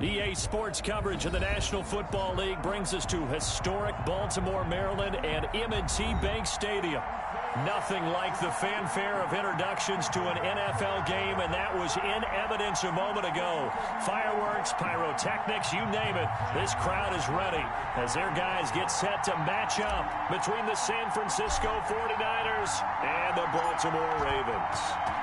EA Sports coverage of the National Football League brings us to historic Baltimore, Maryland, and M&T Bank Stadium. Nothing like the fanfare of introductions to an NFL game, and that was in evidence a moment ago. Fireworks, pyrotechnics, you name it. This crowd is ready as their guys get set to match up between the San Francisco 49ers and the Baltimore Ravens.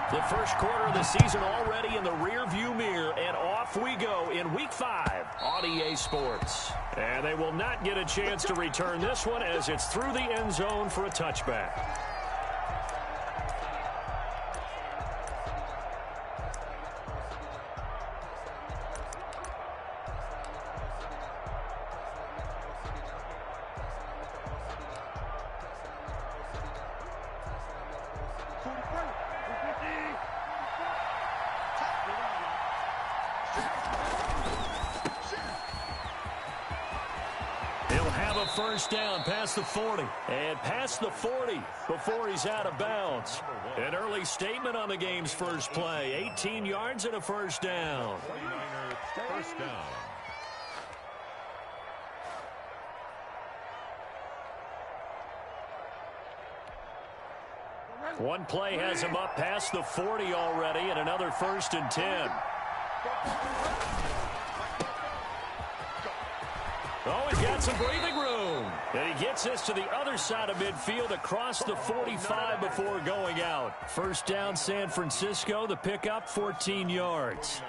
The first quarter of the season already in the rearview mirror, and off we go in Week 5 on EA Sports. And they will not get a chance to return this one as it's through the end zone for a touchback. First down past the 40. And past the 40 before he's out of bounds. An early statement on the game's first play. 18 yards and a first down. 49ers first down. One play has him up past the 40 already, and another 1st and 10. Oh, he's got some breathing room. And he gets this to the other side of midfield across the 45 before going out. First down, San Francisco. The pickup, 14 yards.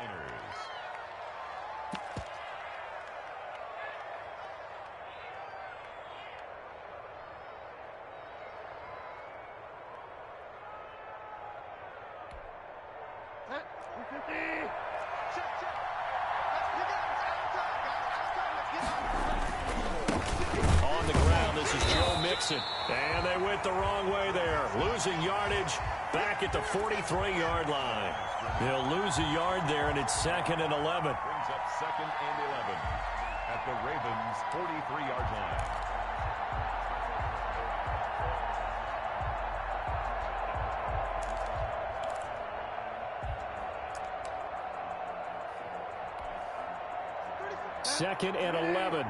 And they went the wrong way there. Losing yardage back at the 43-yard line. They'll lose a yard there, and it's 2nd and 11. Brings up 2nd and 11 at the Ravens' 43-yard line. Second and 11.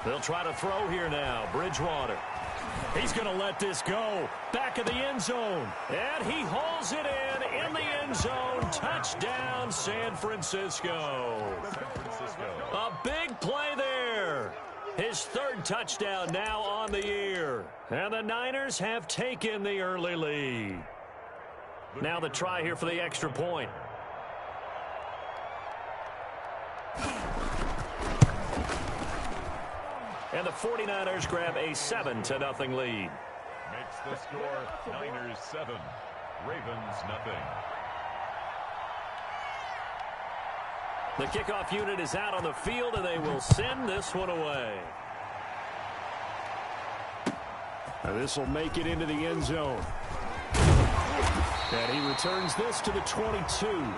They'll try to throw here now. Bridgewater. He's going to let this go. Back of the end zone. And he hauls it in the end zone. Touchdown, San Francisco. A big play there. His 3rd touchdown now on the year. And the Niners have taken the early lead. Now the try here for the extra point. And the 49ers grab a 7-0 lead. Makes the score Niners 7, Ravens nothing. The kickoff unit is out on the field, and they will send this one away. Now this will make it into the end zone. And he returns this to the 22.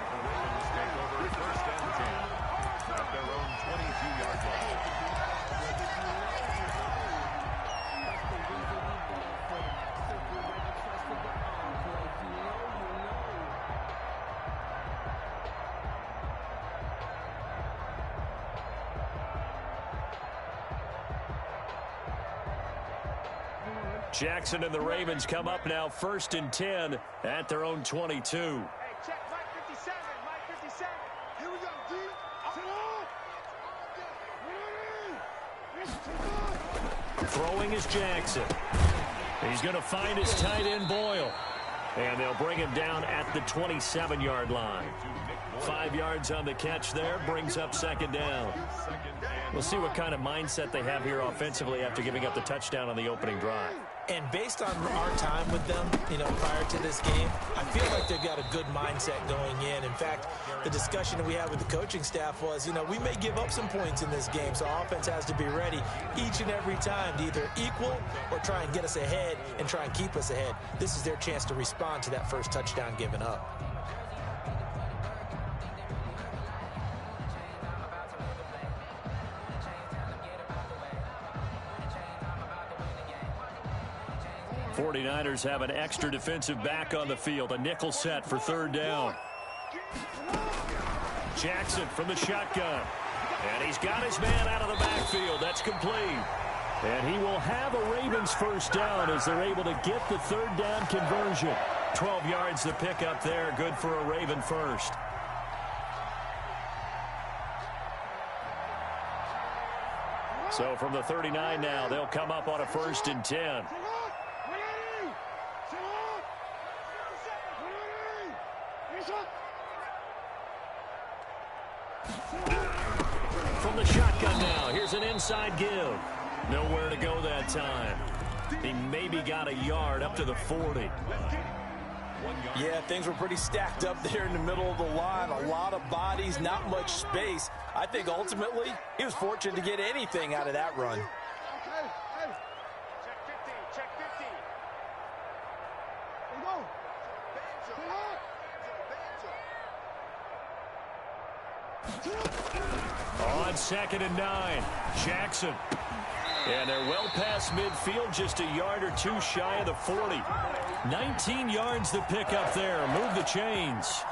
Jackson and the Ravens come up now 1st and 10 at their own 22. Hey, check Mike 57. Mike 57. Here we go, D. Throwing is Jackson. He's going to find his tight end Boyle. And they'll bring him down at the 27-yard line. 5 yards on the catch there, brings up 2nd down. We'll see what kind of mindset they have here offensively after giving up the touchdown on the opening drive. And based on our time with them, prior to this game, I feel like they've got a good mindset going in. In fact, the discussion that we had with the coaching staff was, we may give up some points in this game, so offense has to be ready each and every time to either equal or try and get us ahead and try and keep us ahead. This is their chance to respond to that first touchdown given up. 49ers have an extra defensive back on the field. A nickel set for third down. Jackson from the shotgun. And he's got his man out of the backfield. That's complete. And he will have a Ravens first down as they're able to get the third down conversion. 12 yards to pick up there. Good for a Raven first. So from the 39 now, they'll come up on a 1st and 10. From the shotgun now, here's an inside give. Nowhere to go that time. He maybe got a yard up to the 40. Yeah, things were pretty stacked up there in the middle of the line. A lot of bodies, not much space. I think ultimately he was fortunate to get anything out of that run. Check 50. On 2nd and 9, Jackson. And they're well past midfield, just a yard or two shy of the 40. 19 yards to pick up there. Move the chains.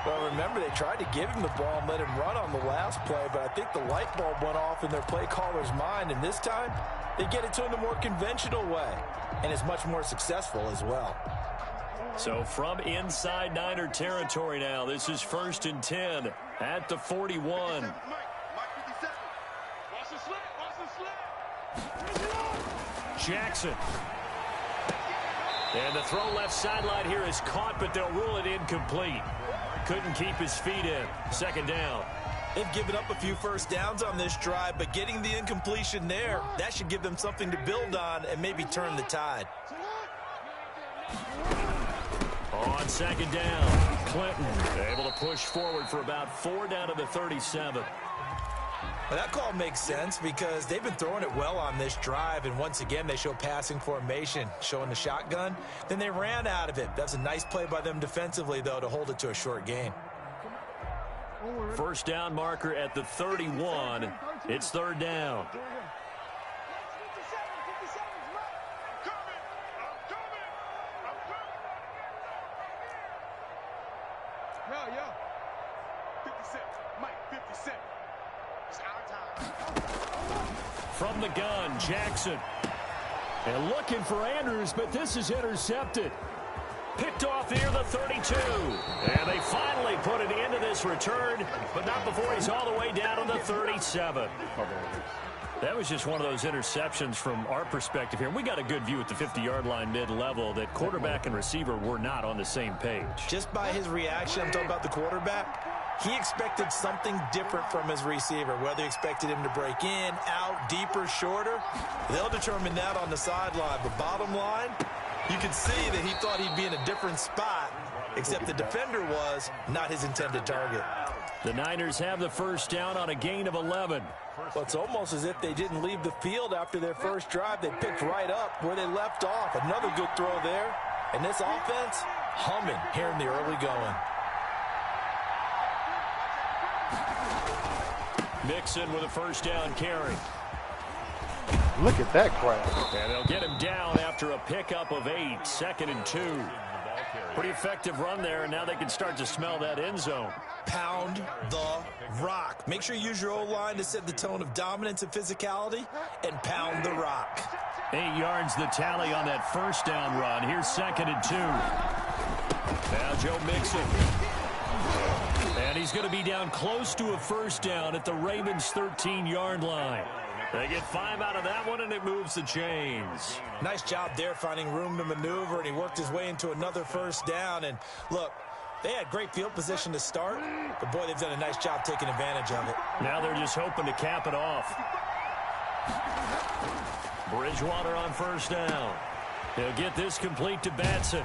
Well, remember, they tried to give him the ball and let him run on the last play, but I think the light bulb went off in their play caller's mind, and this time they get it to him the more conventional way, and it's much more successful as well. So from inside Niner territory now, this is 1st and 10 at the 41. Jackson. And the throw left sideline here is caught, but they'll rule it incomplete. Couldn't keep his feet in. 2nd down. They've given up a few first downs on this drive, but getting the incompletion there, that should give them something to build on and maybe turn the tide. On 2nd down, Clinton able to push forward for about 4 down to the 37. Well, that call makes sense because they've been throwing it well on this drive, and once again they show passing formation, showing the shotgun. Then they ran out of it. That's a nice play by them defensively, though, to hold it to a short gain. First down marker at the 31. It's 3rd down. Yo. 57. Mike, 57. It's our time. From the gun, Jackson. And looking for Andrews, but this is intercepted. Picked off near the 32. And they finally put an end to this return, but not before he's all the way down to the 37. That was just one of those interceptions from our perspective here. We got a good view at the 50-yard line mid-level that quarterback and receiver were not on the same page. Just by his reaction, I'm talking about the quarterback, he expected something different from his receiver, whether he expected him to break in, out, deeper, shorter. They'll determine that on the sideline. But bottom line, you can see that he thought he'd be in a different spot, except the defender was not his intended target. The Niners have the first down on a gain of 11. Well, it's almost as if they didn't leave the field after their first drive. They picked right up where they left off. Another good throw there. And this offense, humming here in the early going. Mixon with a first down carry. Look at that crowd. And they'll get him down after a pickup of 8. 2nd and 2. Pretty effective run there, and now they can start to smell that end zone. Pound the rock. Make sure you use your O-line to set the tone of dominance and physicality, and pound the rock. 8 yards the tally on that first down run. Here's 2nd and 2. Now Joe Mixon. And he's going to be down close to a first down at the Ravens' 13-yard line. They get 5 out of that one, and it moves the chains. Nice job there finding room to maneuver, and he worked his way into another first down. And look, they had great field position to start, but boy, they've done a nice job taking advantage of it. Now they're just hoping to cap it off. Bridgewater on first down. He'll get this complete to Batson.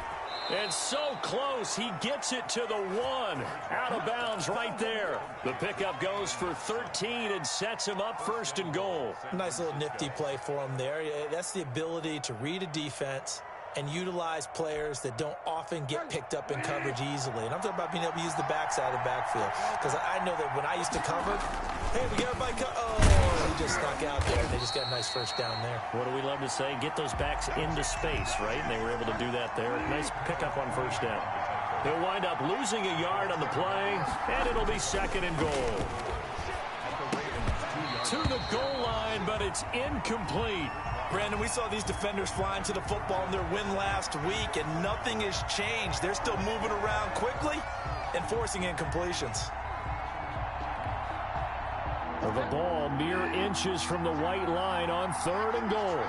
And so close, he gets it to the 1. Out of bounds right there. The pickup goes for 13 and sets him up 1st and goal. Nice little nifty play for him there. That's the ability to read a defense and utilize players that don't often get picked up in coverage easily. And I'm talking about being able to use the backside of the backfield. Because I know that when I used to cover, hey, we got everybody oh, just snuck out there, and they just got a nice first down there. What do we love to say? Get those backs into space, right? And they were able to do that there. Nice pickup on first down. He'll wind up losing a yard on the play, and it'll be 2nd and goal. To the goal line, but it's incomplete. Brandon, we saw these defenders flying to the football in their win last week, and nothing has changed. They're still moving around quickly and forcing incompletions. The ball mere inches from the white line on 3rd and goal.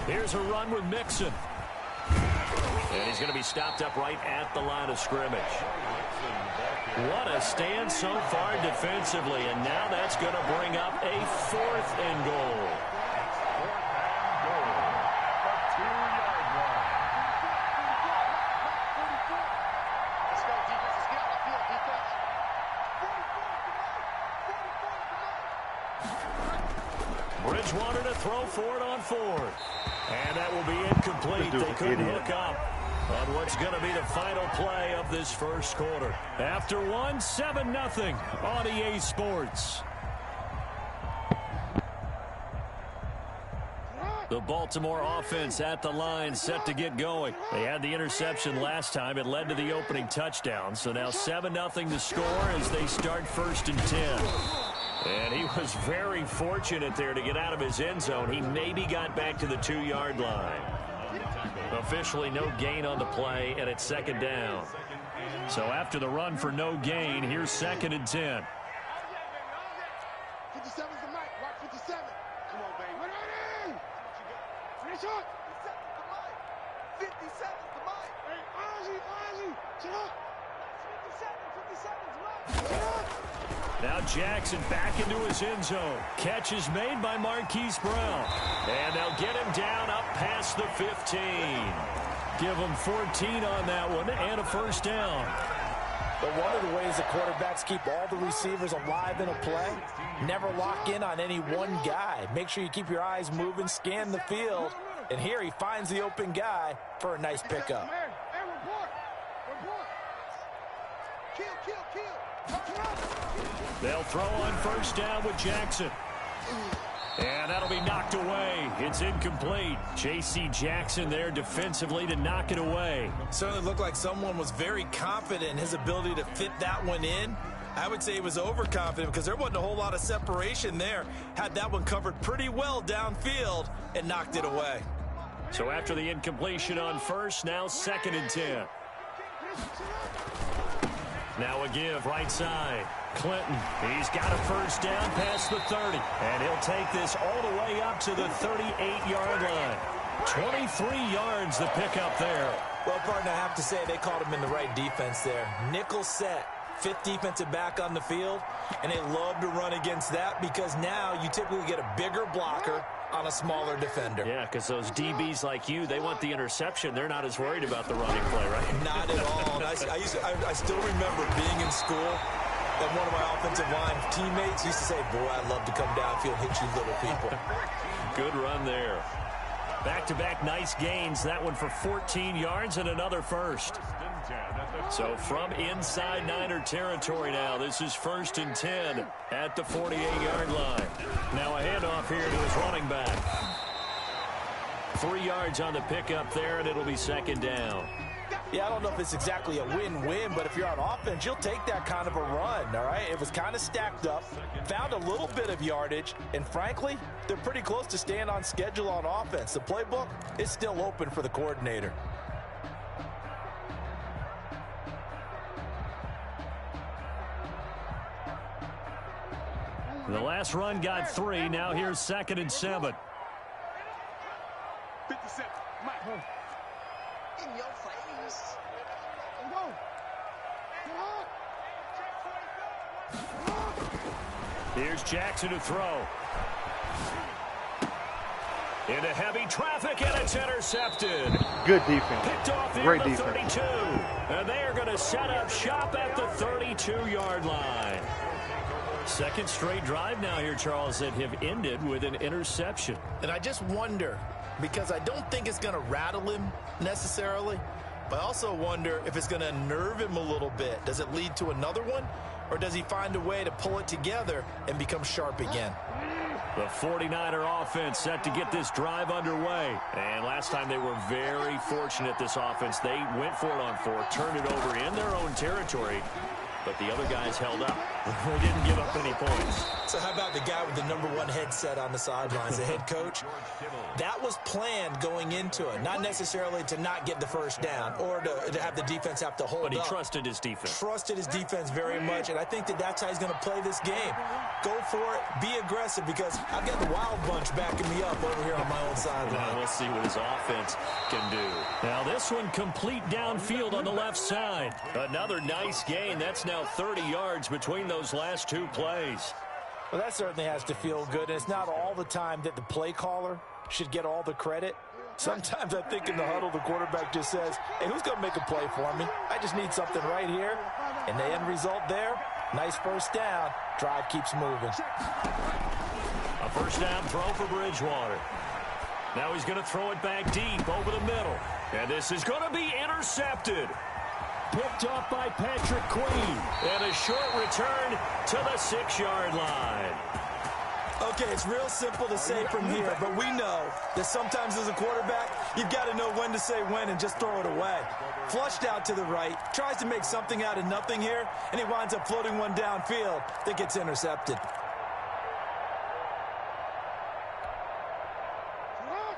Here's a run with Mixon. And he's going to be stopped up right at the line of scrimmage. What a stand so far defensively, and now that's going to bring up a 4th and goal. Bridgewater to throw for it on 4th. And that will be incomplete. They couldn't hook up on what's going to be the final play of this first quarter. After 7-0 on EA Sports. The Baltimore offense at the line, set to get going. They had the interception last time. It led to the opening touchdown. So now 7-0 to score as they start 1st and 10. And he was very fortunate there to get out of his end zone. He maybe got back to the 2-yard line. Officially no gain on the play, and it's 2nd down. So after the run for no gain, here's 2nd and 10. 57's the mic. Watch 57. Come on, baby. Ready? Finish up. 57's the mic. Hey, Ozzy. Shut up. 57's the mic. Shut up. Now Jackson back into his end zone. Catch is made by Marquise Brown. And they'll get him down up past the 15. Give him 14 on that one and a first down. But one of the ways the quarterbacks keep all the receivers alive in a play, never lock in on any one guy. Make sure you keep your eyes moving, scan the field. And here he finds the open guy for a nice pickup. Hey, report. Kill. They'll throw on first down with Jackson. And that'll be knocked away. It's incomplete. J.C. Jackson there defensively to knock it away. Certainly looked like someone was very confident in his ability to fit that one in. I would say he was overconfident because there wasn't a whole lot of separation there. Had that one covered pretty well downfield and knocked it away. So after the incompletion on first, now 2nd and 10. Now a give right side. Clinton, he's got a first down past the 30. And he'll take this all the way up to the 38-yard line. 23 yards the pickup there. Well, partner, I have to say they called him in the right defense there. Nickel set, 5th defensive back on the field. And they love to run against that because now you typically get a bigger blocker on a smaller defender. Yeah, because those DBs like you, they want the interception. They're not as worried about the running play, right? Not at all. I still remember being in school, and one of my offensive line teammates used to say, boy, I'd love to come downfield and hit you little people. Good run there. Back-to-back nice gains. That one for 14 yards and another first. So from inside Niner territory now, this is 1st and 10 at the 48-yard line. Now a handoff here to his running back. 3 yards on the pickup there, and it'll be 2nd down. Yeah, I don't know if it's exactly a win-win, but if you're on offense, you'll take that kind of a run, all right? It was kind of stacked up, found a little bit of yardage, and frankly, they're pretty close to staying on schedule on offense. The playbook is still open for the coordinator. The last run got 3. Now here's 2nd and 7. 57. Mike. In your face. Here's Jackson to throw. Into heavy traffic, and it's intercepted. Good defense. Picked off Great the defense. 32. And they are going to set up shop at the 32-yard line. Second straight drive now here, Charles, that have ended with an interception. And I just wonder, because I don't think it's going to rattle him necessarily, But I also wonder if it's going to unnerve him a little bit. Does it lead to another one? Or does he find a way to pull it together and become sharp again? The 49er offense set to get this drive underway. And last time they were very fortunate, this offense. They went for it on 4, turned it over in their own territory. But the other guys held up. They didn't give up any points. So how about the guy with the #1 headset on the sidelines, the head coach? That was planned going into it, not necessarily to not get the first down or to have the defense have to hold up. But he trusted his defense. Trusted his defense very much, and I think that's how he's going to play this game. Go for it, be aggressive, because I've got the wild bunch backing me up over here on my own sideline. Now we'll see what his offense can do. Now this one complete downfield on the left side. Another nice gain. That's now 30 yards between those last 2 plays. Well, that certainly has to feel good, and it's not all the time that the play caller should get all the credit. Sometimes I think in the huddle, the quarterback just says, hey, who's going to make a play for me? I just need something right here. And the end result there, nice first down. Drive keeps moving. A first down throw for Bridgewater. Now he's going to throw it back deep over the middle. And this is going to be intercepted. Picked up by Patrick Queen. And a short return to the 6-yard line. Okay, it's real simple to say from here, but we know that sometimes as a quarterback, you've got to know when to say when and just throw it away. Flushed out to the right, tries to make something out of nothing here, and he winds up floating one downfield that gets intercepted.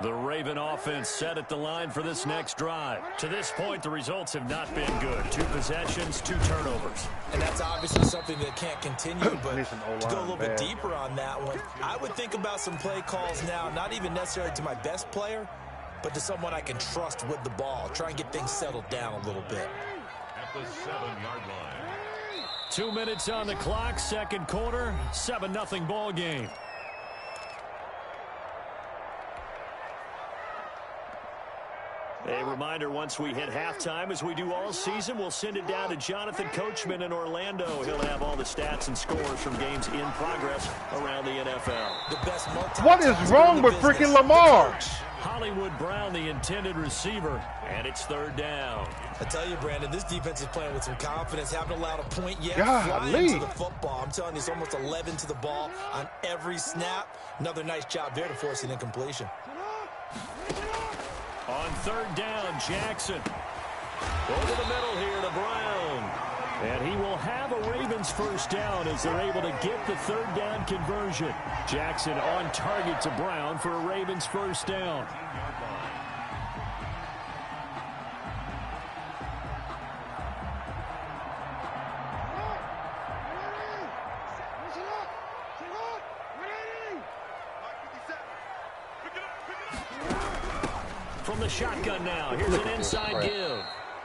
The Raven offense set at the line for this next drive. To this point, the results have not been good. 2 possessions, 2 turnovers. And that's obviously something that can't continue, but to go a little bit deeper on that one, I would think about some play calls now, not even necessarily to my best player, but to someone I can trust with the ball. Try and get things settled down a little bit. At the 7-yard line. 2 minutes on the clock, second quarter, 7-0 ball game. A reminder, once we hit halftime, as we do all season, we'll send it down to Jonathan Coachman in Orlando. He'll have all the stats and scores from games in progress around the NFL. The best what is wrong with freaking Lamar? Hollywood Brown, the intended receiver, and it's 3rd down. I tell you, Brandon, this defense is playing with some confidence. Haven't allowed a point yet. Golly. Flying to the football. I'm telling you, it's almost 11 to the ball on every snap. Another nice job there to force an incompletion. On 3rd down, Jackson. Over the middle here to Brown. And he will have a Ravens first down as they're able to get the 3rd down conversion. Jackson on target to Brown for a Ravens first down. From the shotgun now, here's an inside give.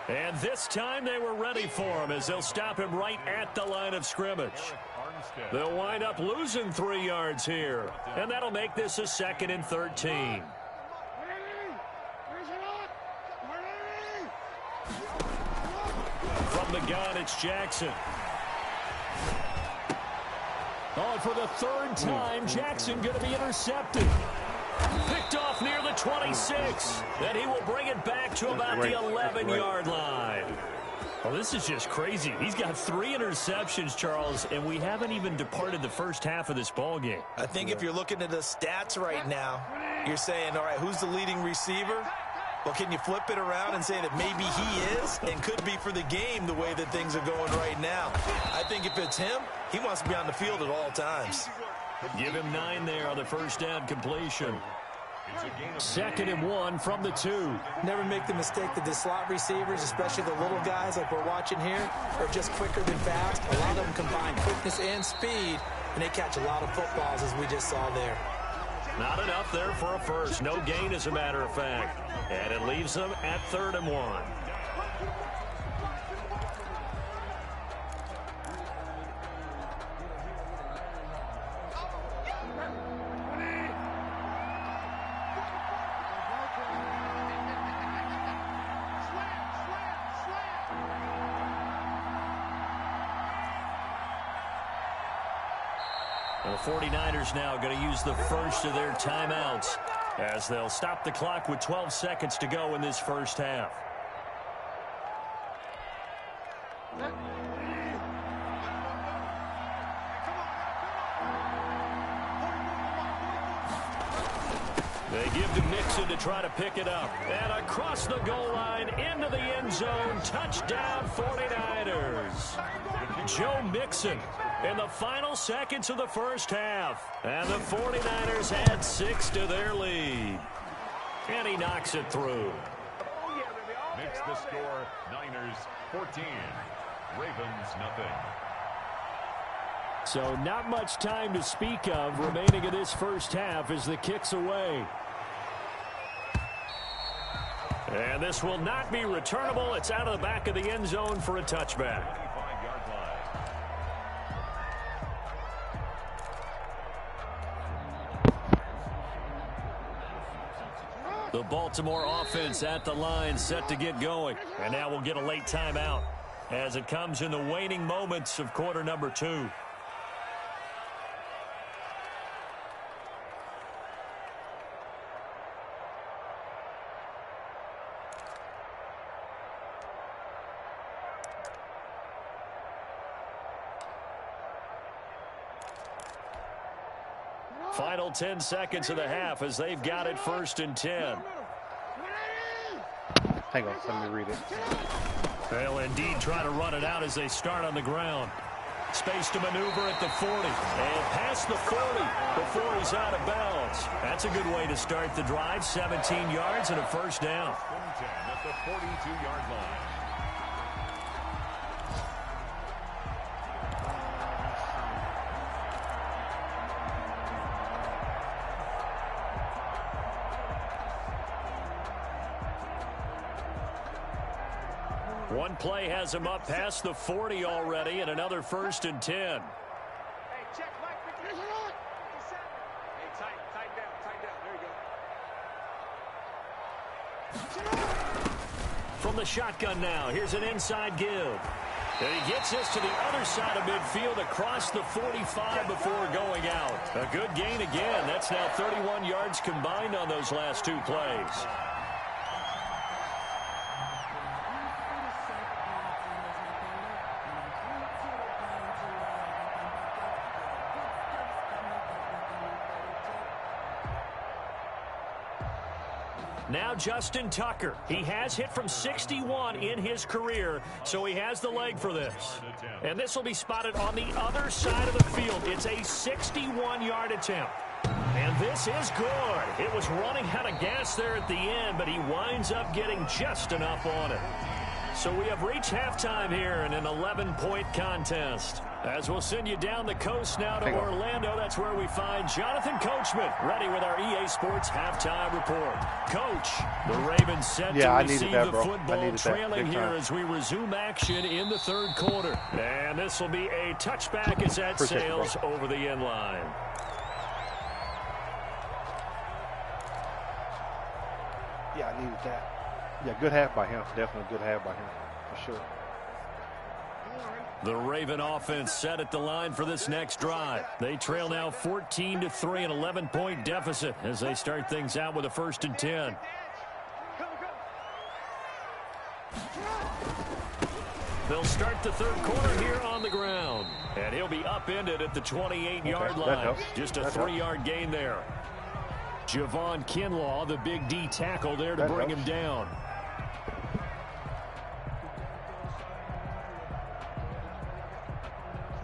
And this time they were ready for him as they'll stop him right at the line of scrimmage. They'll wind up losing 3 yards here. And that'll make this a 2nd and 13. From the gun, it's Jackson. Oh, for the 3rd time, Jackson going to be intercepted. Picked off near the 26. And he will bring it back to about the 11-yard line. Well, this is just crazy. He's got 3 interceptions, Charles, and we haven't even departed the first half of this ball game. I think if you're looking at the stats right now, you're saying, all right, who's the leading receiver? Well, can you flip it around and say that maybe he is and could be for the game the way that things are going right now? I think if it's him, he wants to be on the field at all times. Give him 9 there on the first down completion. 2nd and 1 from the 2. Never make the mistake that the slot receivers, especially the little guys like we're watching here, are just quicker than fast. A lot of them combine quickness and speed, and they catch a lot of footballs, as we just saw there. Not enough there for a first. No gain, as a matter of fact. And it leaves them at 3rd and 1. The 49ers now going to use the first of their timeouts as they'll stop the clock with 12 seconds to go in this first half. to Mixon to try to pick it up. And across the goal line, into the end zone, touchdown 49ers. Joe Mixon in the final seconds of the first half. And the 49ers add 6 to their lead. And he knocks it through. Makes the score Niners 14, Ravens nothing. So not much time to speak of remaining in this first half as the kick's away. And this will not be returnable. It's out of the back of the end zone for a touchback. 25-yard line. The Baltimore offense at the line, set to get going. And now we'll get a late timeout as it comes in the waning moments of quarter number 2. Final 10 seconds of the half as they've got it 1st and 10. Hang on, let me read it. They'll indeed try to run it out as they start on the ground. Space to maneuver at the 40. And past the 40 before he's out of bounds. That's a good way to start the drive. 17 yards and a first down. 10 at the 42-yard line. One play has him up past the 40 already, and another 1st and 10. Hey, check, Mike. Hey, tighten down. There you go. From the shotgun now, here's an inside give. And he gets this to the other side of midfield across the 45 before going out. A good gain again. That's now 31 yards combined on those last 2 plays. Now Justin Tucker. He has hit from 61 in his career, so he has the leg for this. And this will be spotted on the other side of the field. It's a 61-yard attempt. And this is good. It was running out of gas there at the end, but he winds up getting just enough on it. So we have reached halftime here in an 11-point contest. As we'll send you down the coast now to Orlando, that's where we find Jonathan Coachman ready with our EA Sports halftime report. Coach, the Ravens set to receive the football, trailing here as we resume action in the 3rd quarter. And this will be a touchback as that sails over the end line. Yeah, I needed that. Yeah, good half by him. Definitely a good half by him, for sure. The Raven offense set at the line for this next drive. They trail now 14-3, an 11-point deficit as they start things out with a 1st and 10. They'll start the 3rd quarter here on the ground. And he'll be upended at the 28-yard line. Just a 3-yard gain there. Javon Kinlaw, the big D tackle there to bring him down.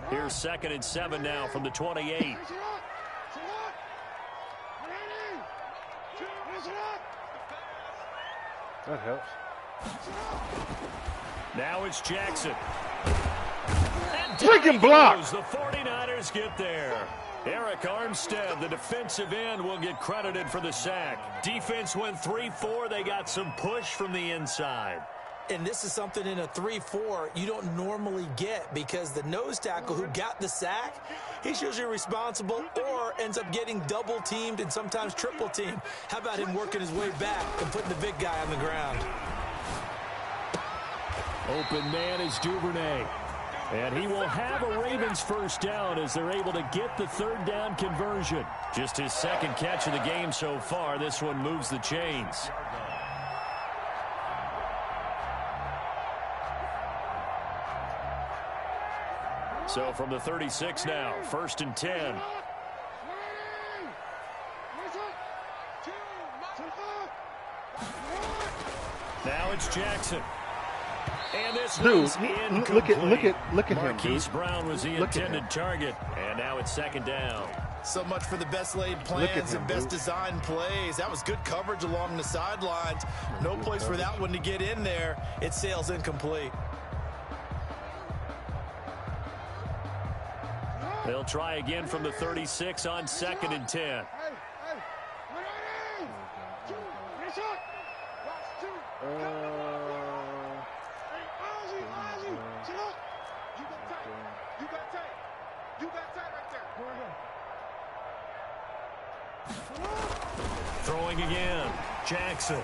Here's 2nd and 7 now from the 28. That helps. Now it's Jackson. Freaking block! The 49ers get there. Eric Armstead, the defensive end, will get credited for the sack. Defense went 3-4. They got some push from the inside. And this is something in a 3-4 you don't normally get because the nose tackle who got the sack, he's usually responsible or ends up getting double-teamed and sometimes triple-teamed. How about him working his way back and putting the big guy on the ground? Open man is Duvernay. And he will have a Ravens 1st down as they're able to get the 3rd down conversion. Just his 2nd catch of the game so far. This one moves the chains. So from the 36 now, 1st and 10. Now it's Jackson. And this Dude, one's incomplete. look at him, dude. Marquise Brown was the Look at intended him. target. And now it's second down. So much for the best laid Look at plans him, and best dude. designed plays. That was good coverage along the sidelines. No place for that one to get in there. It sails incomplete. They'll try again from the 36 on 2nd and 10. Throwing again. Jackson.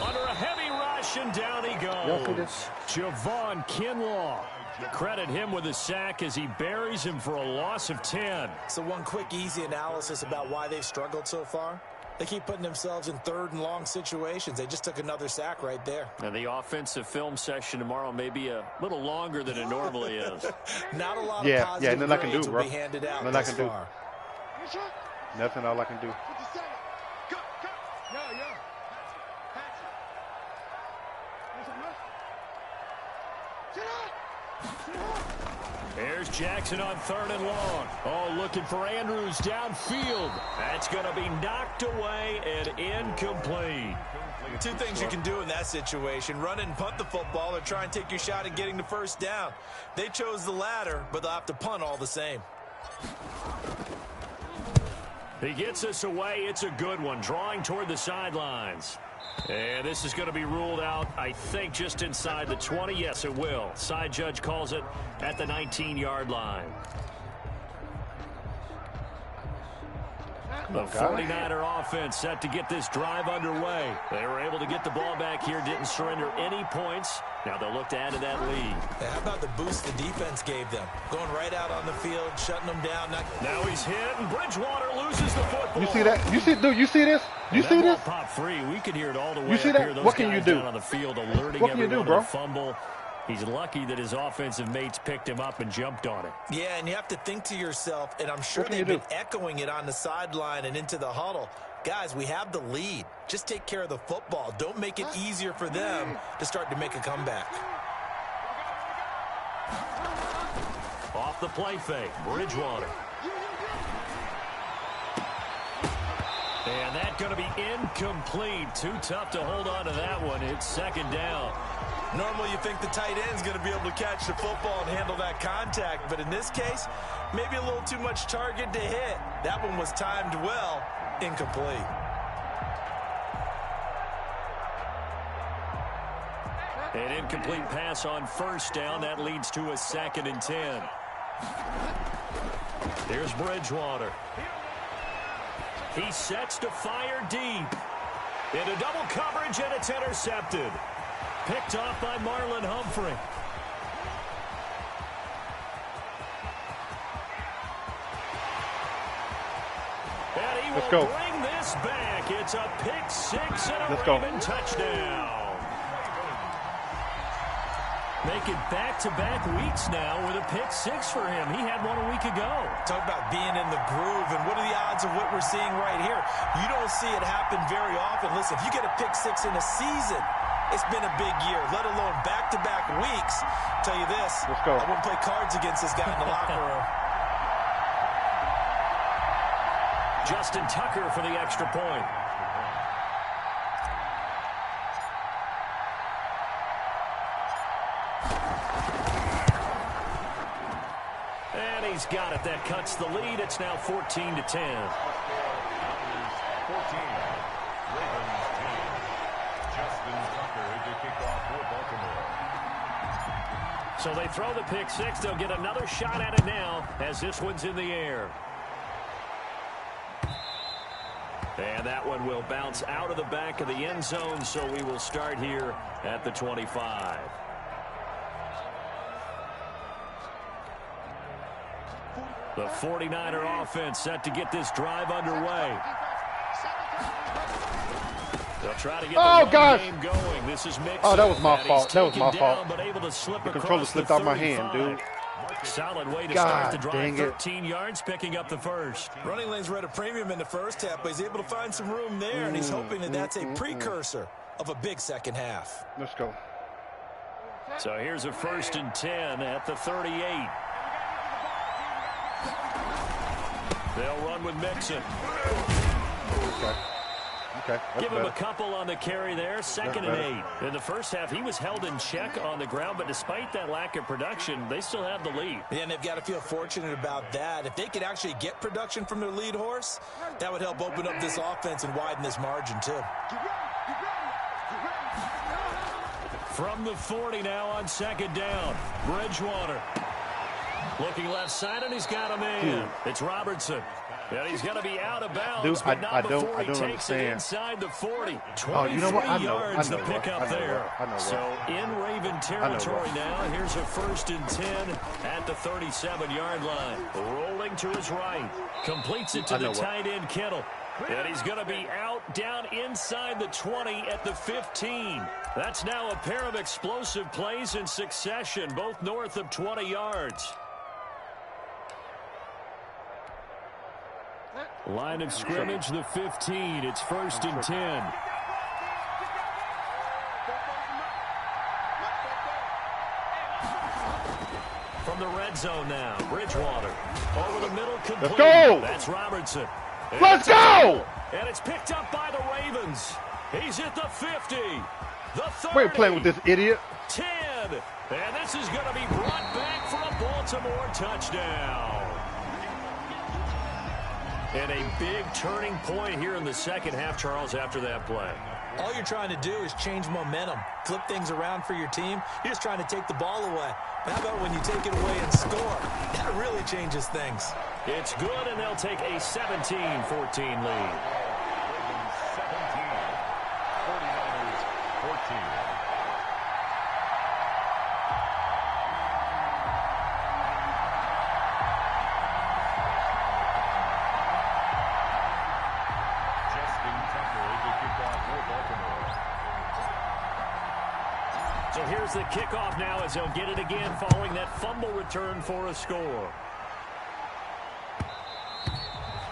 Under a heavy rush, and down he goes. Javon Kinlaw. Credit him with a sack as he buries him for a loss of 10. So one quick, easy analysis about why they've struggled so far. They keep putting themselves in 3rd and long situations. They just took another sack right there. And the offensive film session tomorrow may be a little longer than it normally is. Not a lot of positive nothing I can grades do, will bro. be handed out Nothing I thus can do. far. Nothing all I can do. There's Jackson on 3rd and long. Oh, looking for Andrews downfield. That's going to be knocked away and incomplete. Two things you can do in that situation: run and punt the football, or try and take your shot at getting the first down. They chose the latter, but they'll have to punt all the same. He gets us away. It's a good one, drawing toward the sidelines. And this is going to be ruled out, I think, just inside the 20. Yes, it will. Side judge calls it at the 19-yard line. The 49er offense set to get this drive underway. They were able to get the ball back here, didn't surrender any points. Now they'll look to add to that lead. Hey, how about the boost the defense gave them? Going right out on the field, shutting them down. Now he's hit, and Bridgewater loses the football. You see that? You see, dude, you see this? You see this? Pop free. We could hear it all the way You see up that? here. Those What can guys you do? down on the field alerting What can you do, everyone bro? to the fumble. He's lucky that his offensive mates picked him up and jumped on it. Yeah, and you have to think to yourself, and I'm sure they've been echoing it on the sideline and into the huddle. Guys, we have the lead. Just take care of the football. Don't make it easier for them to start to make a comeback. Off the play fake, Bridgewater. And that's going to be incomplete. Too tough to hold on to that one. It's second down. Normally you think the tight end's going to be able to catch the football and handle that contact, but in this case, maybe a little too much target to hit. That one was timed well, incomplete. An incomplete pass on first down. That leads to a 2nd and 10. Here's Bridgewater. He sets to fire deep. Into double coverage, and it's intercepted. Picked off by Marlon Humphrey. And he will bring this back. It's a pick six and a Raven touchdown. Make it back-to-back weeks now with a pick six for him. He had one a week ago. Talk about being in the groove, and what are the odds of what we're seeing right here? You don't see it happen very often. Listen, if you get a pick six in a season, it's been a big year, let alone back-to-back weeks. I'll tell you this, I wouldn't play cards against this guy in the locker room. Justin Tucker for the extra point. And he's got it. That cuts the lead. It's now 14-10. 14. Ravens 10. Justin Tucker to kick off for Baltimore. So they throw the pick six. They'll get another shot at it now as this one's in the air. And that one will bounce out of the back of the end zone, so we will start here at the 25. The 49er offense set to get this drive underway. They'll try to get the game going. This is Mixon. Oh, that was my fault. That was my fault. But able to slip the controller slipped out of my hand, dude. Solid way to start the drive. 13 yards, picking up the first. Running lanes were at a premium in the first half, but he's able to find some room there, and he's hoping that that's a precursor of a big second half. Let's go. So here's a 1st and 10 at the 38. They'll run with Mixon. Okay. Give him a couple on the carry there. 2nd and 8. In the first half, he was held in check on the ground, but despite that lack of production, they still have the lead. Yeah, and they've got to feel fortunate about that. If they could actually get production from their lead horse, that would help open up this offense and widen this margin, too. From the 40 now on 2nd down. Bridgewater. Looking left side, and he's got a man. It's Robertson. And he's going to be out of bounds, but not before he takes it inside the 40. 23 yards the pickup there. So in Raven territory now, here's a 1st and 10 at the 37-yard line. Rolling to his right. Completes it to the tight end, Kittle. And he's going to be out down inside the 20 at the 15. That's now a pair of explosive plays in succession, both north of 20 yards. Line of scrimmage, the 15. It's 1st and 10. From the red zone now, Bridgewater. Over the middle, complete. Let's go! That's Robertson. And Let's go! And it's picked up by the Ravens. He's at the 50. The 30. Wait, playing with this idiot. 10. And this is going to be brought back for a Baltimore touchdown. And a big turning point here in the second half, Charles, after that play. All you're trying to do is change momentum, flip things around for your team. You're just trying to take the ball away. How about when you take it away and score? That really changes things. It's good, and they'll take a 17-14 lead. 17, 49ers 14. So here's the kickoff now as they'll get it again following that fumble return for a score.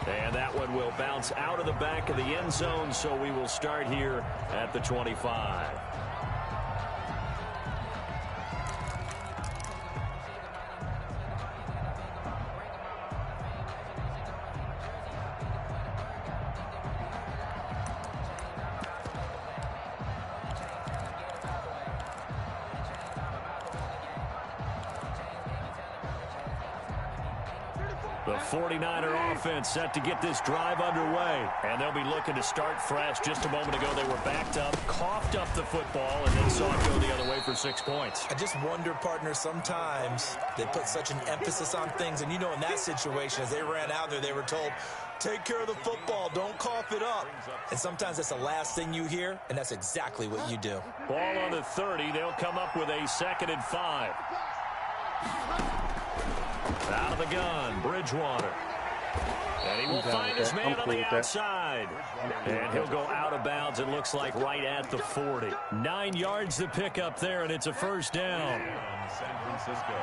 And that one will bounce out of the back of the end zone, so we will start here at the 25. The 49er offense set to get this drive underway. And they'll be looking to start fresh. Just a moment ago, they were backed up, coughed up the football, and then saw it go the other way for 6 points. I just wonder, partner, sometimes they put such an emphasis on things. And, you know, in that situation, as they ran out there, they were told, take care of the football, don't cough it up. And sometimes that's the last thing you hear, and that's exactly what you do. Ball on the 30. They'll come up with a 2nd and 5. Out of the gun, Bridgewater. And he will find his man on the outside. And he'll go out of bounds, it looks like, right at the 40. 9 yards to pick up there, and it's a 1st down. San Francisco.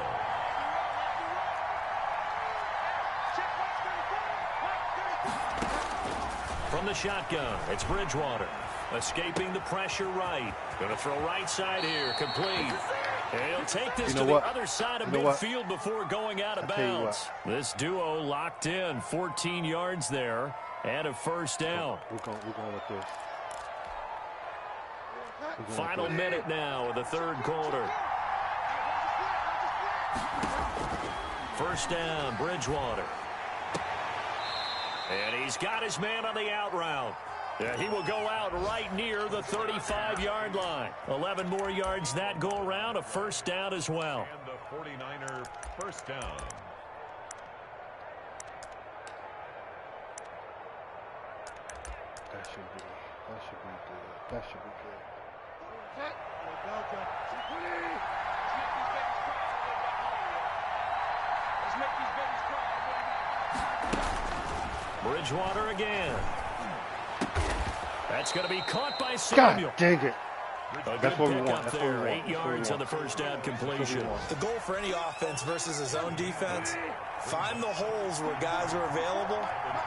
From the shotgun, it's Bridgewater. Escaping the pressure right. Going to throw right side here, complete. And he'll take this to the other side of midfield before going out of bounds. This duo locked in, 14 yards there, and a 1st down. We're going with this. Final minute now of the 3rd quarter. 1st down, Bridgewater. And he's got his man on the out route. He will go out right near the 35-yard line. 11 more yards that go around, a 1st down as well. And the 49er 1st down. That should be good. That should be good. Bridgewater again. That's going to be caught by Samuel. God dang it. That's what we want. Up there, 8 yards on the first down completion. The goal for any offense versus a zone defense, find the holes where guys are available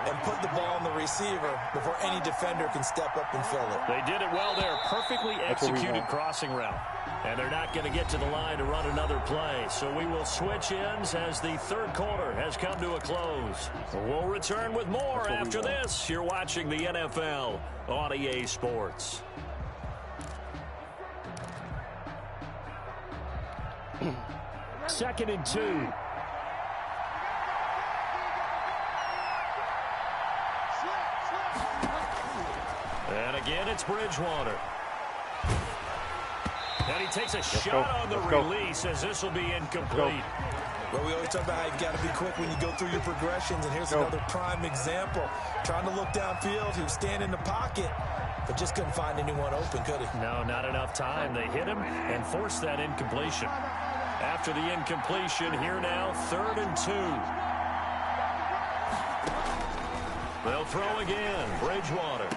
and put the ball on the receiver before any defender can step up and fill it. They did it well there. Perfectly executed crossing route. And they're not going to get to the line to run another play. So we will switch ends as the third quarter has come to a close. We'll return with more after this. You're watching the NFL on EA Sports. Second and 2. And again, it's Bridgewater. And he takes a shot on the release as this will be incomplete. Well, we always talk about how you've got to be quick when you go through your progressions, and here's another prime example. Trying to look downfield, he was standing in the pocket, but just couldn't find anyone open, could he? No, not enough time. They hit him and forced that incompletion. After the incompletion, here now, 3rd and 2. They'll throw again. Bridgewater.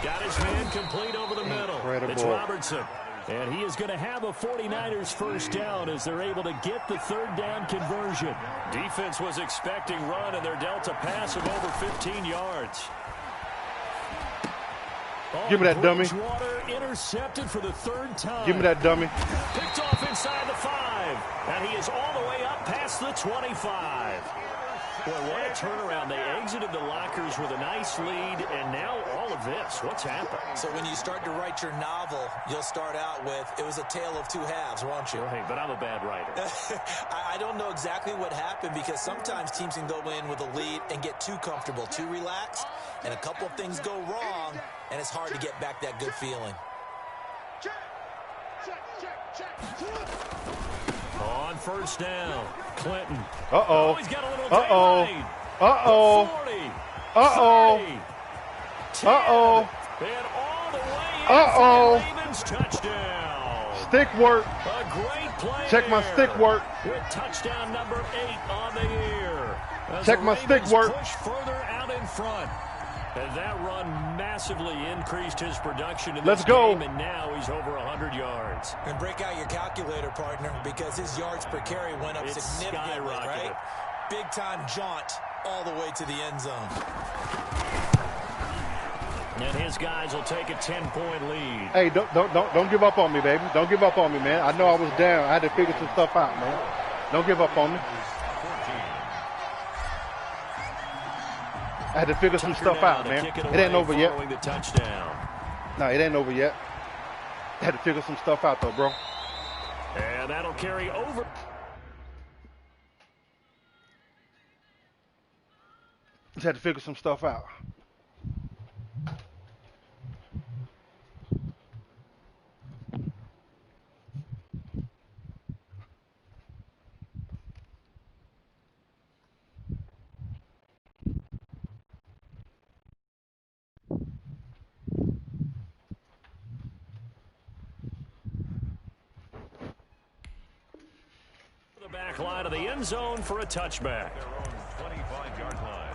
Got his man complete over the middle. Incredible. It's Robertson. And he is going to have a 49ers first down as they're able to get the 3rd down conversion. Defense was expecting run, and they're dealt a pass of over 15 yards. Give me that dummy. Bridgewater intercepted for the 3rd time. Give me that dummy. Picked off inside the 5. And he is all the way up past the 25. Boy, what a turnaround. They exited the lockers with a nice lead, and now all of this. What's happened? So when you start to write your novel, you'll start out with, it was a tale of 2 halves, won't you? Hey, but I'm a bad writer. I don't know exactly what happened, because sometimes teams can go in with a lead and get too comfortable, too relaxed, and a couple of things go wrong, and it's hard to get back that good feeling. On first down, Clinton. Uh-oh. He's got a little Uh-oh. daylight. Uh-oh. 40. Uh-oh. 30, 10, Uh-oh. And all the way in Uh-oh. for the Ravens touchdown. Stick work. A great play. Check my there. stick work. With touchdown number 8 on the year. As Check the my stick Ravens work. Push further out in front. And that run massively increased his production in this game, and now he's over 100 yards. And break out your calculator, partner, because his yards per carry went up significantly, right? Big-time jaunt all the way to the end zone. And his guys will take a 10-point lead. Hey, don't give up on me, baby. Don't give up on me, man. I know I was down. I had to figure some stuff out, man. Don't give up on me. I had to figure some stuff out, man. It ain't over yet. The touchdown. No, it ain't over yet. I had to figure some stuff out, though, bro. And that'll carry over. Just had to figure some stuff out. Back line of the end zone for a touchback. Their own 25-yard line.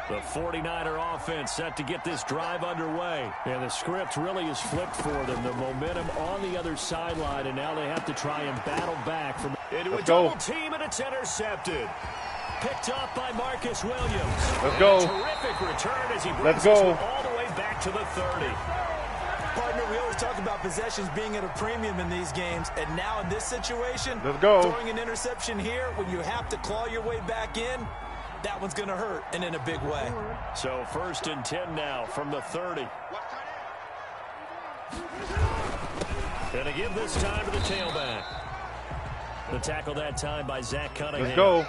The 49er offense set to get this drive underway. And the script really is flipped for them. The momentum on the other sideline, and now they have to try and battle back from into a double team, and it's intercepted. Picked up by Marcus Williams. Let's go. Terrific return as he brings this one all the way back to the 30. Partner, we always talk about possessions being at a premium in these games, and now in this situation, let's go. Throwing an interception here when you have to claw your way back in, that one's going to hurt, and in a big way. So 1st and 10 now from the 30. And to give this time to the tailback. The tackle that time by Zach Cunningham. Let's go.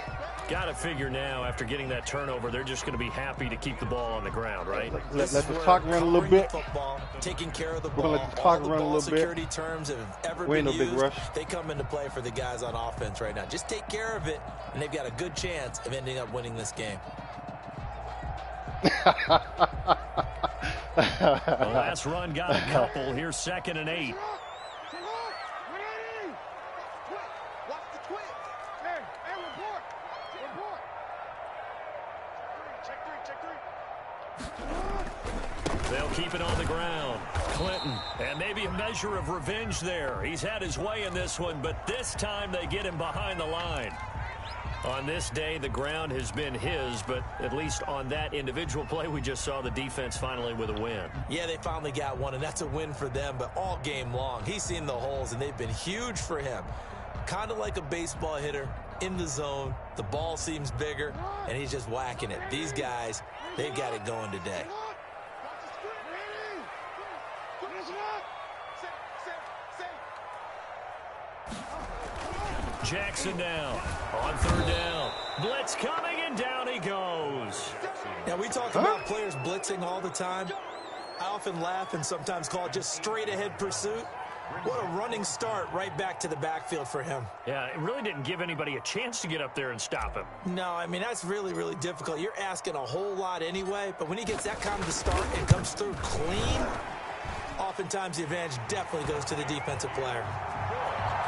Got to figure now, after getting that turnover, they're just going to be happy to keep the ball on the ground, right? Let the clock run a little bit. Football, taking care of the We're ball. going to let the clock run a little security bit. terms have ever We ain't been no big used. rush. They come into play for the guys on offense right now. Just take care of it, and they've got a good chance of ending up winning this game. The last run got a couple. Here's 2nd and 8. keep it on the ground. Clinton, and maybe a measure of revenge there. He's had his way in this one, but this time they get him behind the line. On this day, the ground has been his, but at least on that individual play, we just saw the defense finally with a win. Yeah, they finally got one, and that's a win for them, but all game long, he's seen the holes, and they've been huge for him. Kind of like a baseball hitter in the zone. The ball seems bigger, and he's just whacking it. These guys, they've got it going today. Jackson now on third down. Blitz coming, and down he goes. Now, we talk about players blitzing all the time. I often laugh and sometimes call it just straight-ahead pursuit. What a running start right back to the backfield for him. Yeah, it really didn't give anybody a chance to get up there and stop him. No, I mean, that's really, really difficult. You're asking a whole lot anyway, but when he gets that kind of a start and comes through clean, oftentimes the advantage definitely goes to the defensive player.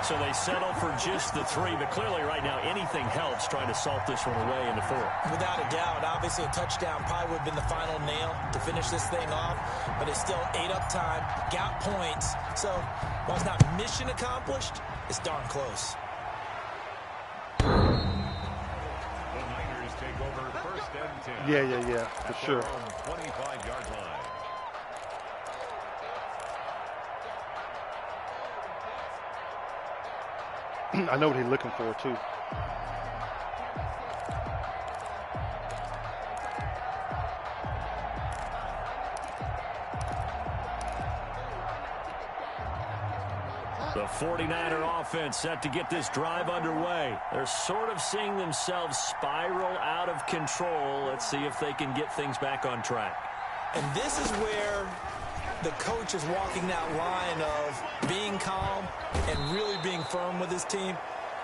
So they settle for just the 3, but clearly right now anything helps trying to salt this one away in the 4th. Without a doubt, obviously a touchdown probably would have been the final nail to finish this thing off, but it's still 8 up time, got points. So while it's not mission accomplished, it's darn close. The Niners take over 1st and 10. Yeah, for sure. 25-yard line. I know what he's looking for, too. The 49er offense set to get this drive underway. They're sort of seeing themselves spiral out of control. Let's see if they can get things back on track. And this is where the coach is walking that line of being calm and really being firm with his team.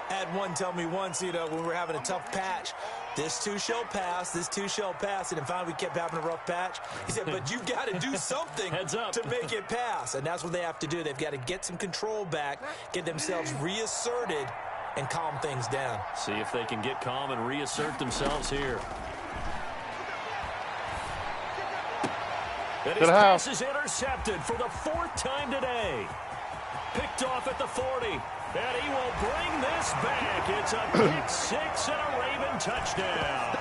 I had one tell me once, when we were having a tough patch, this too shall pass, this too shall pass. And finally we kept having a rough patch. He said, but you've got to do something to make it pass. And that's what they have to do. They've got to get some control back, get themselves reasserted, and calm things down. See if they can get calm and reassert themselves here. And his pass is intercepted for the 4th time today. Picked off at the 40. And he will bring this back. It's a pick 6 and a Raven touchdown.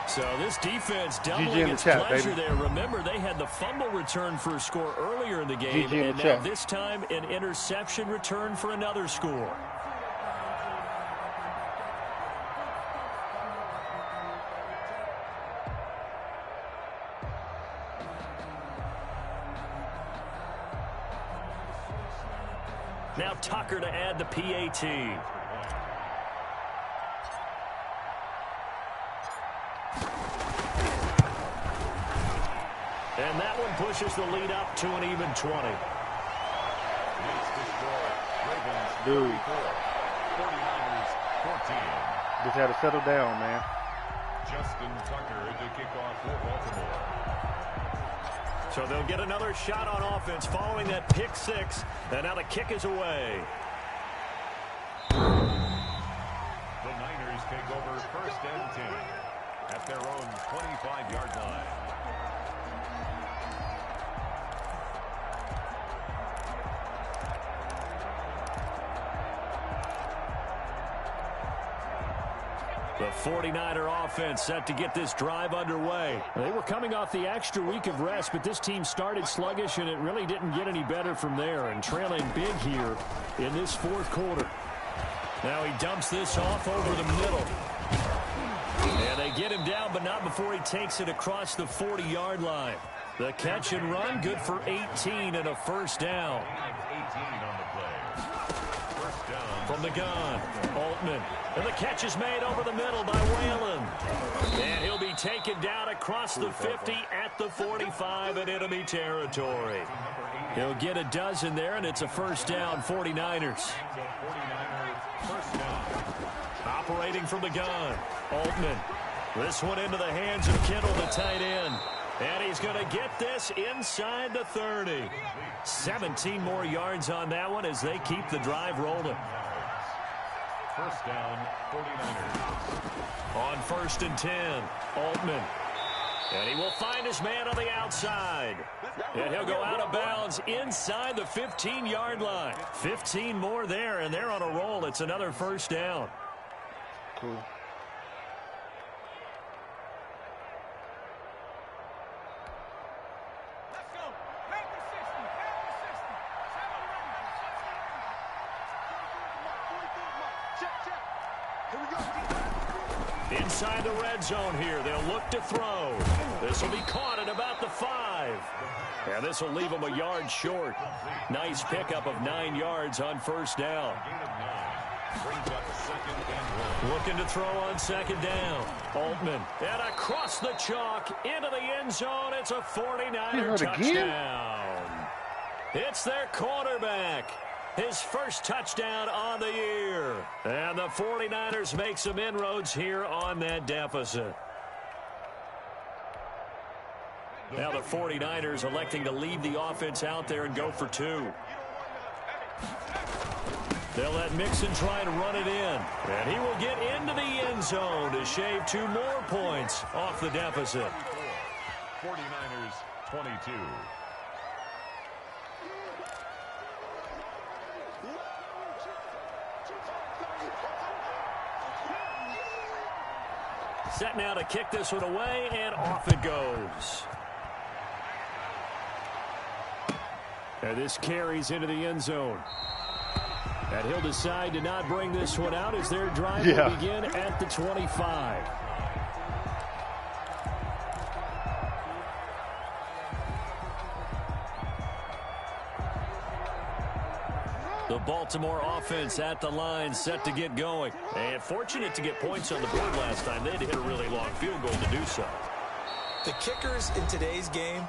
So this defense doubling its pleasure there. Remember, they had the fumble return for a score earlier in the game. And now this time an interception return for another score. Now Tucker to add the PAT. And that one pushes the lead up to an even 20. Dude. 49ers 14. Just had to settle down, man. Justin Tucker to kick off for Baltimore. So they'll get another shot on offense following that pick 6. And now the kick is away. The Niners take over 1st and 10 at their own 25-yard line. The 49er offense set to get this drive underway. They were coming off the extra week of rest, but this team started sluggish, and it really didn't get any better from there, and trailing big here in this 4th quarter. Now he dumps this off over the middle. And they get him down, but not before he takes it across the 40-yard line. The catch and run, good for 18 and a 1st down. 18 on the play. 1st down. From the gun, Altman. And the catch is made over the middle by Whalen. And he'll be taken down across the 50 at the 45 in enemy territory. He'll get a dozen there, and it's a 1st down, 49ers. Operating from the gun, Altman. This one into the hands of Kittle, the tight end. And he's going to get this inside the 30. 17 more yards on that one as they keep the drive rolling. 1st down, 49ers. On 1st and 10, Altman. And he will find his man on the outside. And he'll go out of bounds inside the 15-yard line. 15 more there, and they're on a roll. It's another first down. Cool. Inside the red zone here. They'll look to throw. This will be caught at about the 5. And this will leave them a yard short. Nice pickup of 9 yards on first down. Looking to throw on second down. Altman. And across the chalk into the end zone. It's a 49er touchdown. It's their quarterback. His first touchdown on the year. And the 49ers make some inroads here on that deficit. Now the 49ers electing to leave the offense out there and go for 2. They'll let Mixon try to run it in. And he will get into the end zone to shave 2 more points off the deficit. 49ers 22. Set now to kick this one away, and off it goes. And this carries into the end zone. And he'll decide to not bring this one out as their drive will begin at the 25. The Baltimore offense at the line set to get going. And fortunate to get points on the board last time. They had to hit a really long field goal to do so. The kickers in today's game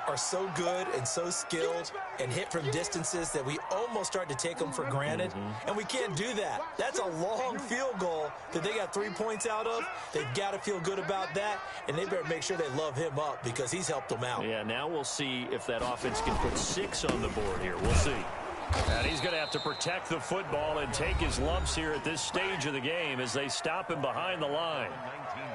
are so good and so skilled and hit from distances that we almost start to take them for granted. And we can't do that. That's a long field goal that they got 3 points out of. They've got to feel good about that, and they better make sure they love him up because he's helped them out. Yeah, now we'll see if that offense can put 6 on the board here. We'll see. And he's going to have to protect the football and take his lumps here at this stage of the game as they stop him behind the line.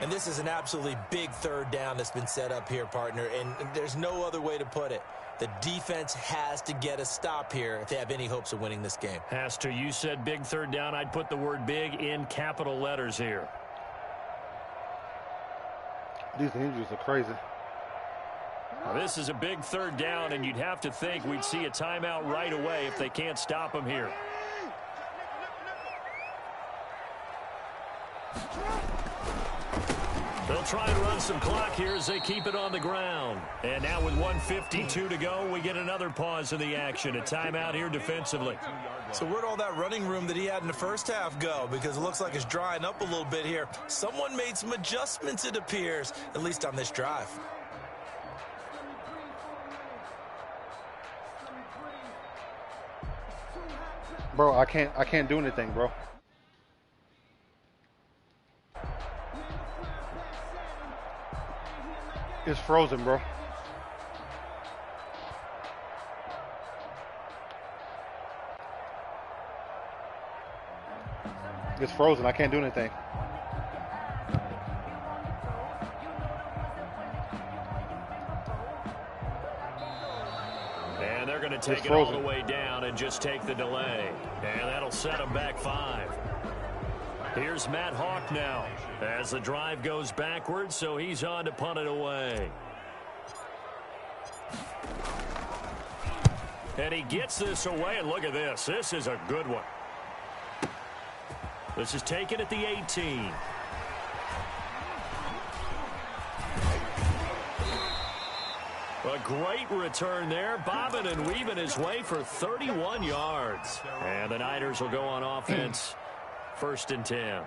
And this is an absolutely big third down that's been set up here, partner, and there's no other way to put it. The defense has to get a stop here if they have any hopes of winning this game. Has to. You said big third down. I'd put the word big in capital letters here. These injuries are crazy. Now, this is a big third down, and you'd have to think we'd see a timeout right away if they can't stop him here. They'll try and run some clock here as they keep it on the ground. And now with 1:52 to go, we get another pause in the action. A timeout here defensively. So where'd all that running room that he had in the first half go? Because it looks like it's drying up a little bit here. Someone made some adjustments, it appears, at least on this drive. Bro, I can't do anything, bro. It's frozen, bro. It's frozen. I can't do anything. And they're going to take it all the way down and just take the delay. And that'll set them back 5. Here's Matt Hawk now as the drive goes backwards, so he's on to punt it away. And he gets this away, and look at this. This is a good one. This is taken at the 18. A great return there, bobbing and weaving his way for 31 yards. And the Niners will go on offense, 1st and 10.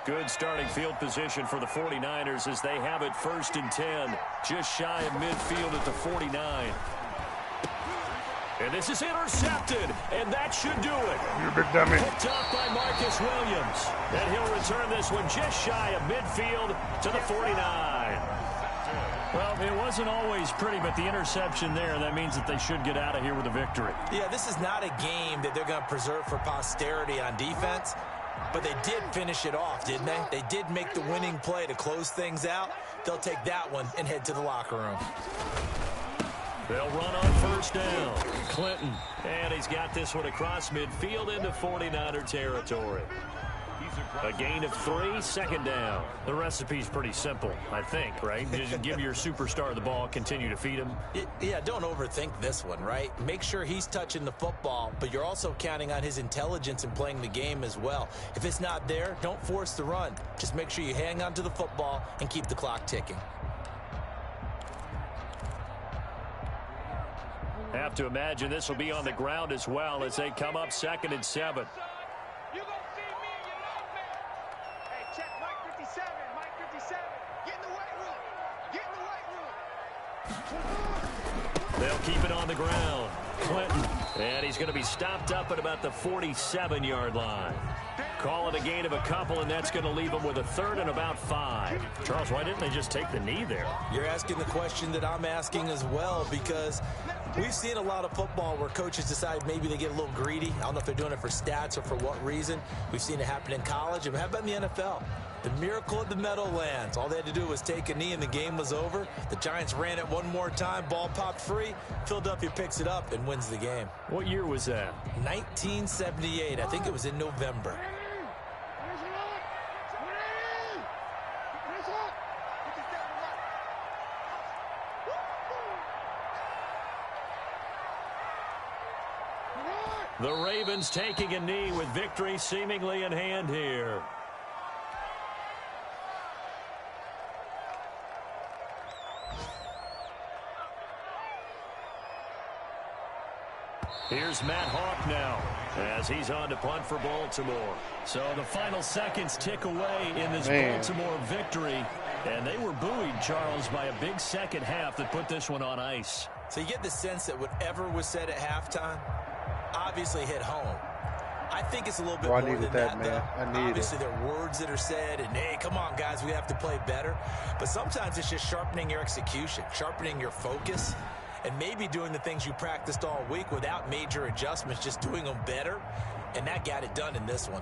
Good starting field position for the 49ers as they have it 1st and 10, just shy of midfield at the 49. And this is intercepted, and that should do it. You big dummy. Picked off by Marcus Williams. And he'll return this one just shy of midfield to the 49. Well, it wasn't always pretty, but the interception there, that means that they should get out of here with a victory. Yeah, this is not a game that they're going to preserve for posterity on defense. But they did finish it off, didn't they? They did make the winning play to close things out. They'll take that one and head to the locker room. They'll run on first down. Clinton. And he's got this one across midfield into 49er territory. A gain of 3, second down. The recipe's pretty simple, I think, right? Just give your superstar the ball, continue to feed him. Yeah, don't overthink this one, right? Make sure he's touching the football, but you're also counting on his intelligence in playing the game as well. If it's not there, don't force the run. Just make sure you hang on to the football and keep the clock ticking. Have to imagine this will be on the ground as well as they come up 2nd and 7. You gonna see me and your nightmare. Hey, check Mike 57. Mike 57. Get in the weight room. Get in the weight room. They'll keep it on the ground. Clinton. And he's going to be stopped up at about the 47-yard line. Call it a gain of a couple, and that's going to leave them with a 3rd and about 5. Charles, why didn't they just take the knee there? You're asking the question that I'm asking as well, because we've seen a lot of football where coaches decide maybe they get a little greedy. I don't know if they're doing it for stats or for what reason. We've seen it happen in college. And how about in the NFL? The miracle of the Meadowlands. All they had to do was take a knee and the game was over. The Giants ran it one more time. Ball popped free. Philadelphia picks it up and wins the game. What year was that? 1978. I think it was in November. The Ravens taking a knee with victory seemingly in hand here. Here's Matt Hawk now as he's on to punt for Baltimore. So the final seconds tick away in this Baltimore victory. And they were buoyed, Charles, by a big second half that put this one on ice. So you get the sense that whatever was said at halftime obviously hit home. I think it's a little bit more than that, man. Obviously, there are words that are said, and hey, come on, guys, we have to play better. But sometimes it's just sharpening your execution, sharpening your focus, and maybe doing the things you practiced all week without major adjustments, just doing them better, and that got it done in this one.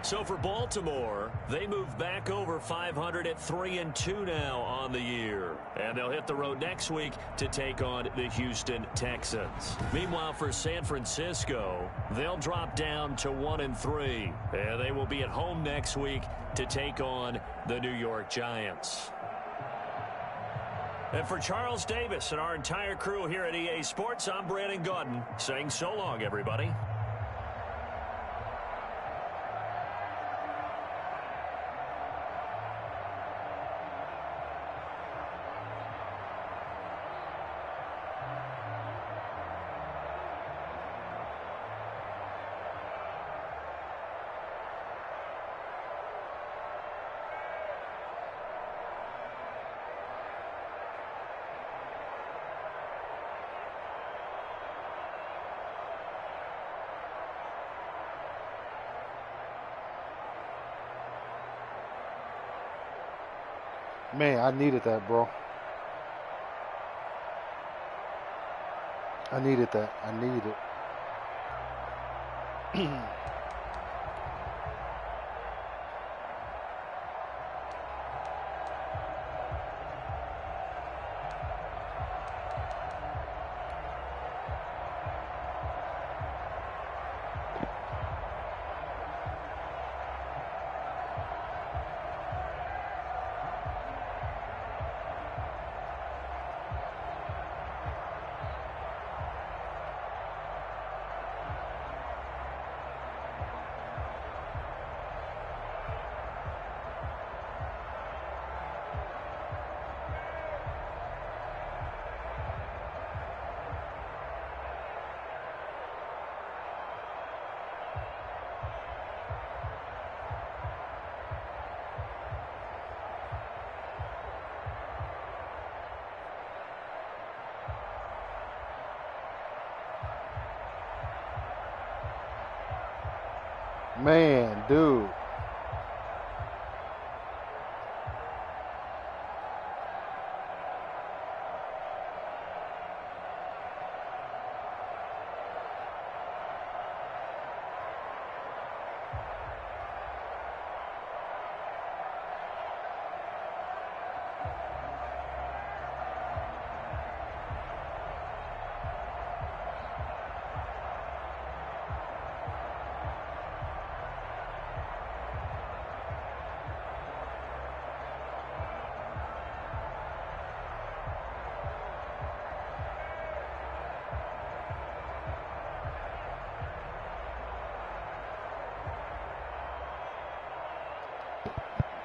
So for Baltimore, they move back over 500 at 3-2 now on the year. And they'll hit the road next week to take on the Houston Texans. Meanwhile, for San Francisco, they'll drop down to 1-3. And they will be at home next week to take on the New York Giants. And for Charles Davis and our entire crew here at EA Sports, I'm Brandon Gaudin saying so long, everybody. Man, I needed that, bro. I needed that. I need it. Man, dude.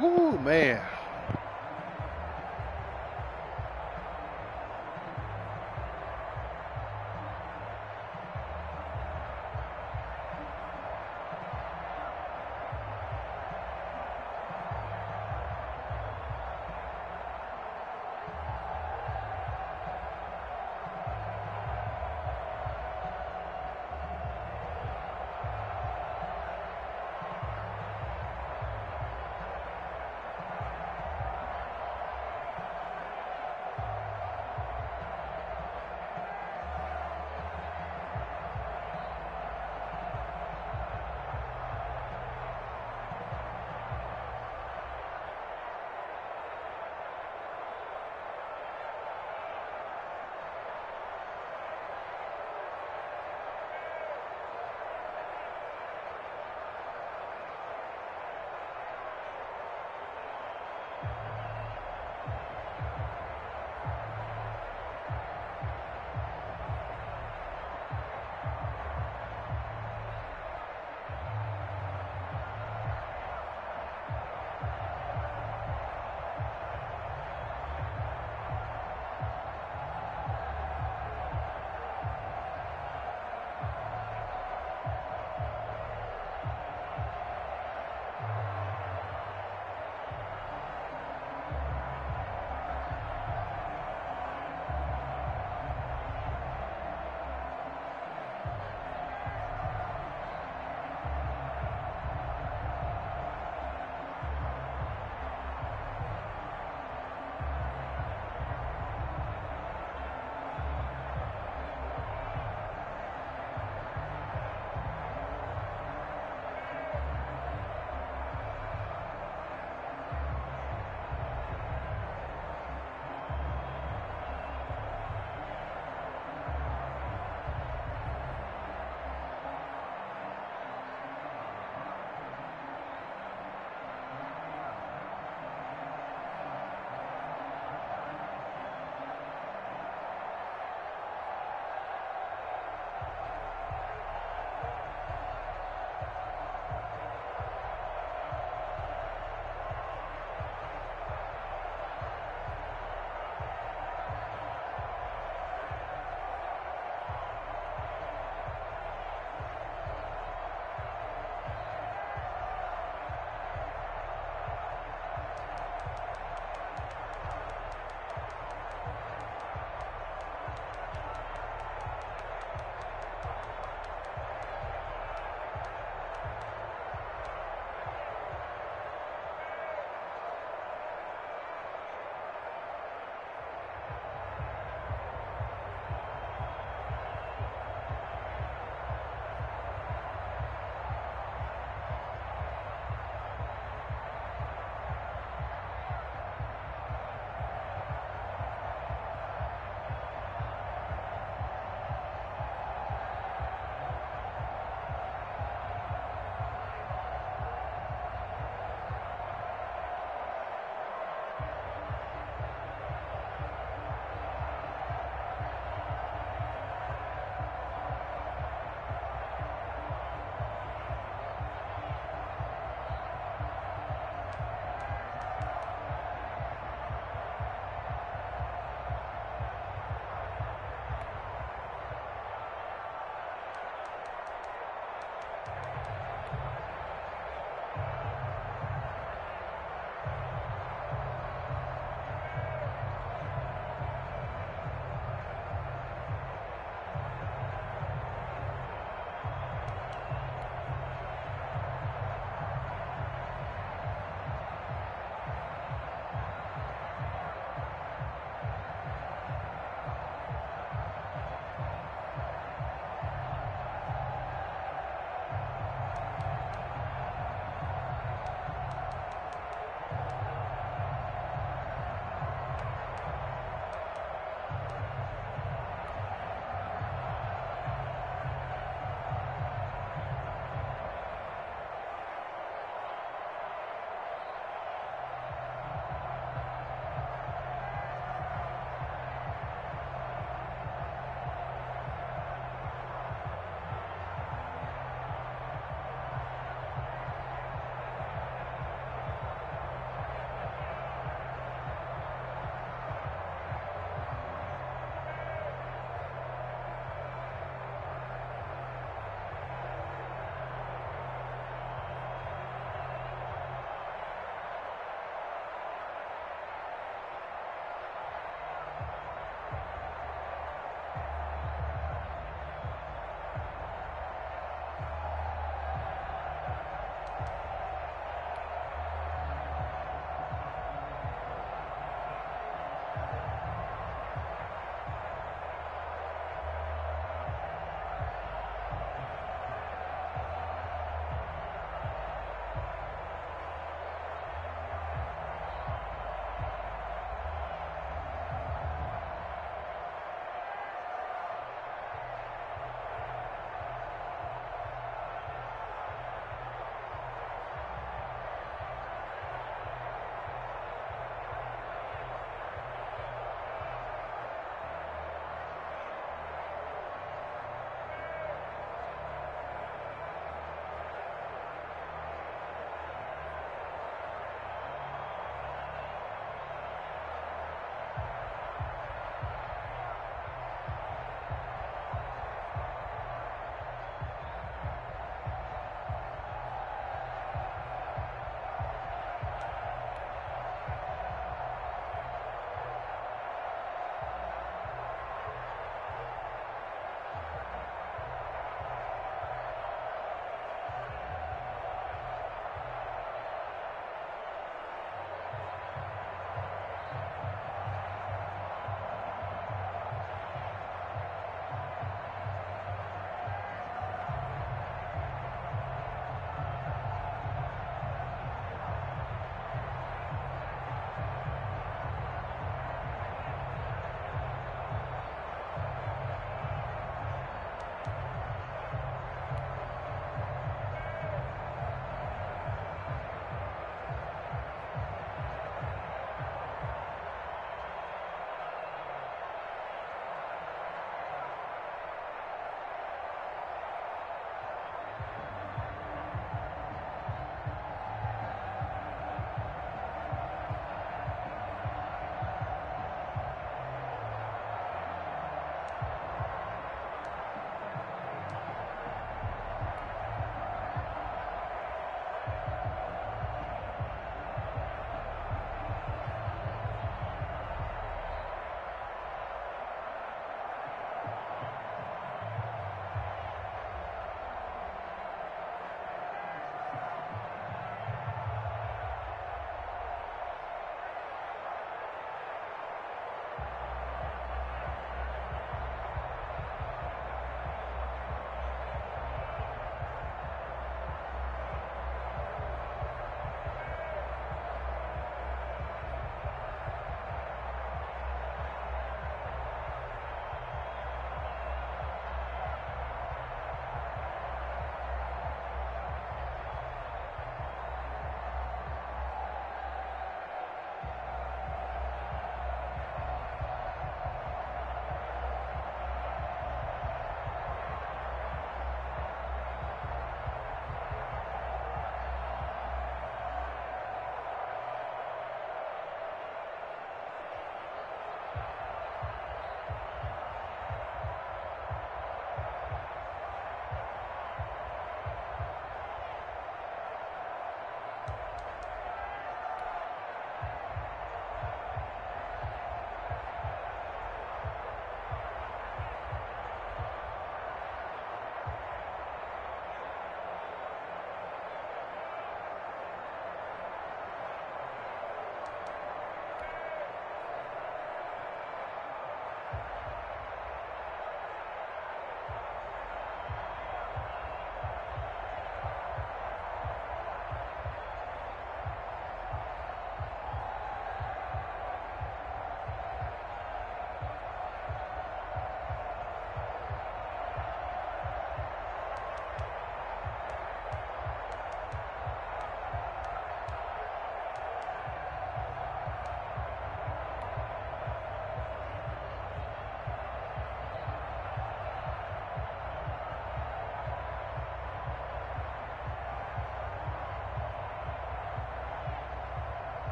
Ooh, man.